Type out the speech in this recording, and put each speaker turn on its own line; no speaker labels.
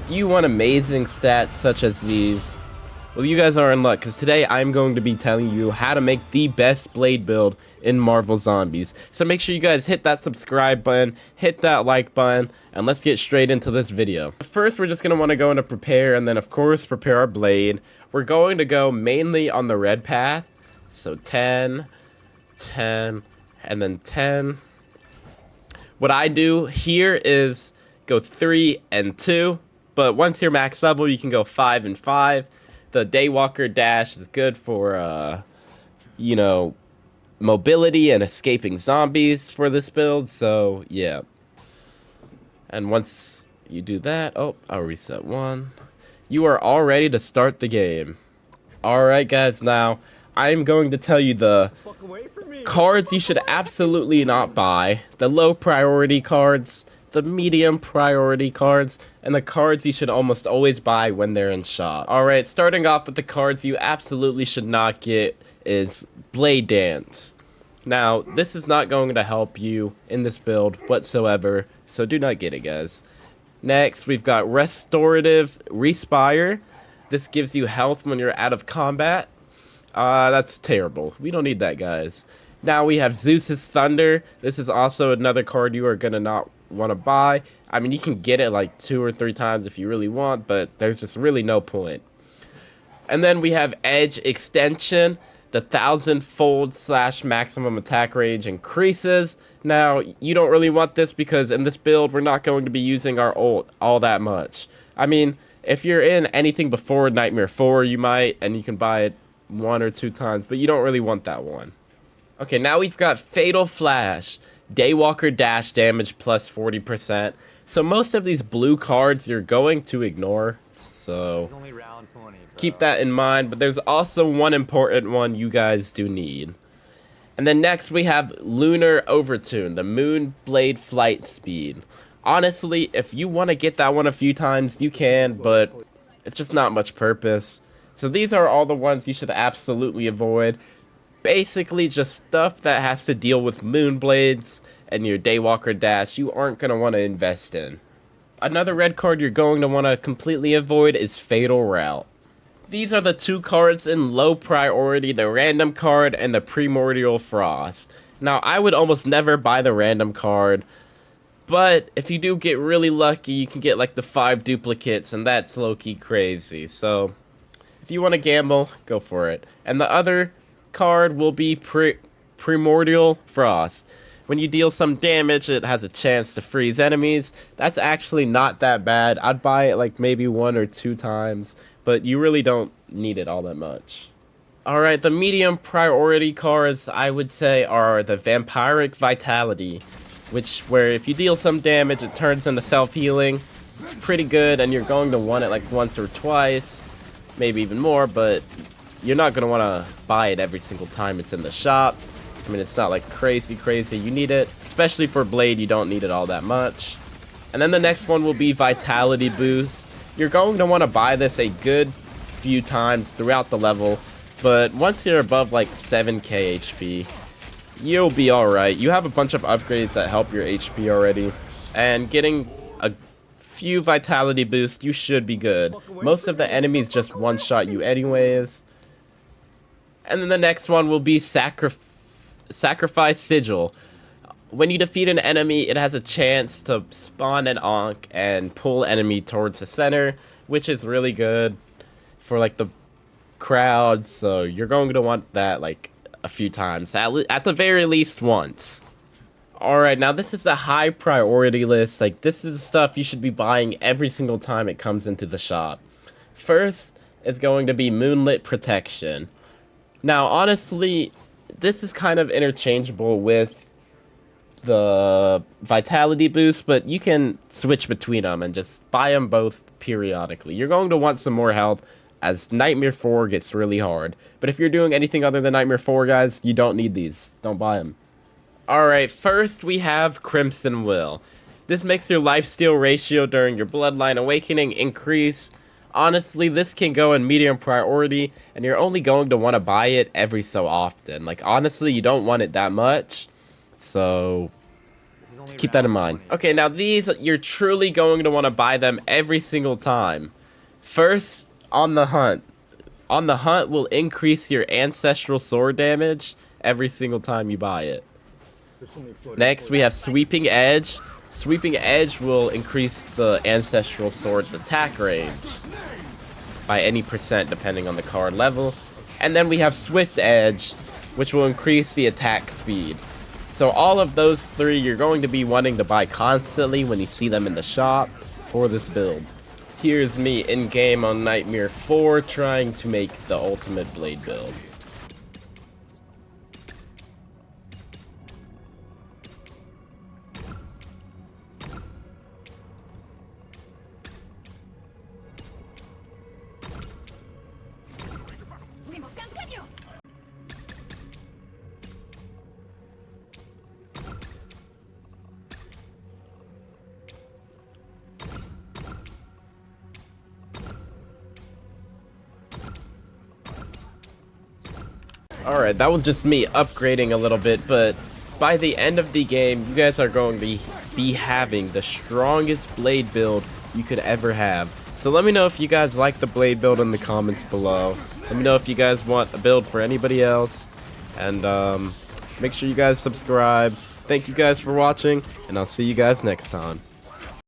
Do you want amazing stats such as these? Well, you guys are in luck, because today I'm going to be telling you how to make the best blade build in Marvel Zombies. So make sure you guys hit that subscribe button, hit that like button, and let's get straight into this video. First, we're just going to want to go into prepare, and then of course prepare our blade. We're going to go mainly on the red path. So 10, 10, and then 10. What I do here is go 3 and 2. But once you're max level, you can go 5 and 5. The Daywalker dash is good for, you know, mobility and escaping zombies for this build. So, yeah. And once you do that, oh, I'll reset 1. You are all ready to start the game. Alright, guys, now I'm going to tell you the cards you should absolutely not buy, the low priority cards, the medium priority cards, and the cards you should almost always buy when they're in shop. Alright, starting off with the cards you absolutely should not get is Blade Dance. Now, this is not going to help you in this build whatsoever, so do not get it, guys. Next, we've got Restorative Respire. This gives you health when you're out of combat. That's terrible. We don't need that, guys. Now we have Zeus's Thunder. This is also another card you are gonna not want to buy. I mean, you can get it like 2 or 3 times if you really want, but there's just really no point. And then we have Edge Extension. The 1000-fold / maximum attack range increases. Now, you don't really want this because in this build, we're not going to be using our ult all that much. I mean, if you're in anything before Nightmare 4, you might, and you can buy it 1 or 2 times, but you don't really want that one. Okay, now we've got Fatal Flash. Daywalker dash damage plus 40%. So most of these blue cards you're going to ignore. So keep that in mind. But there's also one important one you guys do need. And then next we have Lunar Overtune, the Moon Blade Flight Speed. Honestly, if you want to get that one a few times, you can, but it's just not much purpose. So these are all the ones you should absolutely avoid. Basically just stuff that has to deal with moon blades and your Daywalker dash you aren't going to want to invest in. Another red card you're going to want to completely avoid is Fatal Route. These are the 2 cards in low priority, the random card and the Primordial Frost. Now I would almost never buy the random card, but if you do get really lucky you can get like the 5 duplicates and that's low-key crazy. So if you want to gamble, go for it. And the other card will be Primordial Frost. When you deal some damage, it has a chance to freeze enemies. That's actually not that bad. I'd buy it like maybe 1 or 2 times, but you really don't need it all that much. Alright, the medium priority cards I would say are the Vampiric Vitality, where if you deal some damage, it turns into self-healing. It's pretty good, and you're going to want it like once or twice, maybe even more, but you're not going to want to buy it every single time it's in the shop. I mean, it's not like crazy. You need it, especially for Blade, you don't need it all that much. And then the next one will be Vitality Boost. You're going to want to buy this a good few times throughout the level, but once you're above like 7k HP, you'll be alright. You have a bunch of upgrades that help your HP already, and getting a few Vitality Boosts, you should be good. Most of the enemies just one-shot you anyways. And then the next one will be Sacrifice Sigil. When you defeat an enemy, it has a chance to spawn an Ankh and pull enemy towards the center, which is really good for like the crowd. So you're going to want that like a few times, at the very least once. Alright, now this is a high priority list. Like, this is stuff you should be buying every single time it comes into the shop. First is going to be Moonlit Protection. Now, honestly, this is kind of interchangeable with the Vitality Boost, but you can switch between them and just buy them both periodically. You're going to want some more health as Nightmare 4 gets really hard. But if you're doing anything other than Nightmare 4, guys, you don't need these. Don't buy them. Alright, first we have Crimson Will. This makes your lifesteal ratio during your Bloodline Awakening increase. Honestly, this can go in medium priority, and you're only going to want to buy it every so often. Like, honestly, you don't want it that much. So, keep that in mind. Okay, now these, you're truly going to want to buy them every single time. First, On the Hunt. On the Hunt will increase your ancestral sword damage every single time you buy it. Next, we have Sweeping Edge. Sweeping Edge will increase the ancestral sword's attack range by any percent depending on the card level. And then we have Swift Edge, which will increase the attack speed. So all of those three you're going to be wanting to buy constantly when you see them in the shop for this build. Here's me in game on Nightmare 4 trying to make the ultimate blade build. Alright, that was just me upgrading a little bit, but by the end of the game, you guys are going to be having the strongest blade build you could ever have. So let me know if you guys like the blade build in the comments below. Let me know if you guys want a build for anybody else. And make sure you guys subscribe. Thank you guys for watching, and I'll see you guys next time.